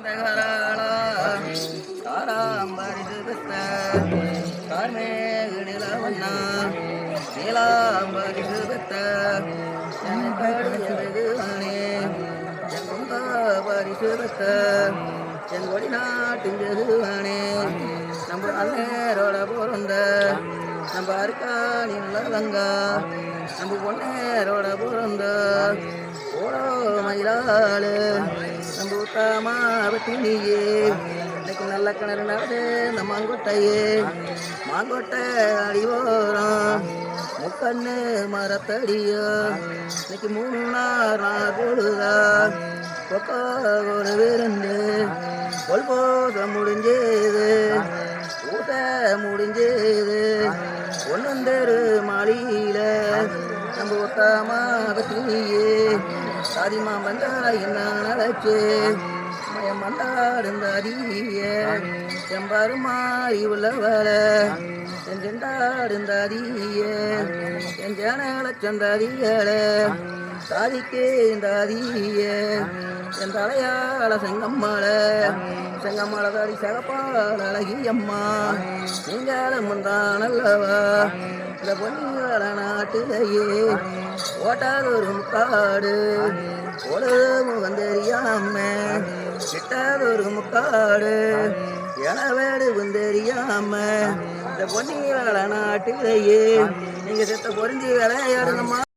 கராளா காராம்பரிசு பெத்த கார்மேகு நிலவண்ணா நீலாம்பரிசு பெத்த வெகுவானே என் குங்கா பரிசு பெத்த என் கொடி நாட்டின் வெகுவானே நம்ம அண்ணேரோட பிறந்த நம்ம அருக்காணி நல்லதங்கா நம்ம பொன்னேரோட பிறந்த ஓடோ மயிலாளு நம்ம ஊத்தாமா பத்தினியே இன்னைக்கு நல்ல கிணறு நடந்து இந்த மாங்கொட்டையே மாங்கொட்டை அடிவோரம் முக்கண்ணு மரத்தடியோ இன்னைக்கு 3 நாள் பொழுதா கொக்கோ ஒரு விருந்து கொல்போத முடிஞ்சது ஊட்ட முடிஞ்சது ஒன்னொந்தரு மாளியில நம்ம ஊத்தாமா பத்தினியே சாதிமா வந்தா என்ன நடச்சு மயம் வந்தாடுந்தாதிய செம்பருமாறி உள்ளவள என் செண்டாடுந்தாதிய என் ஜனங்கள சந்தாதிகள சாதிக்கே இந்தாதிய என் தலையாள செங்கம்மள தாடி சகப்பால் அழகியம்மா நீங்களும் முந்தானல்லவா இந்த பொன்னிகள நாட்டிலேயே ஓட்டாதொரு முக்காடு பொழுது முகம் தெரியாம கிட்டாதொரு முக்காடு எனவேடு தெரியாம இந்த பொன்னிகள நாட்டிலேயே நீங்க செத்த பொறிஞ்சி விளையாடுங்கம்மா.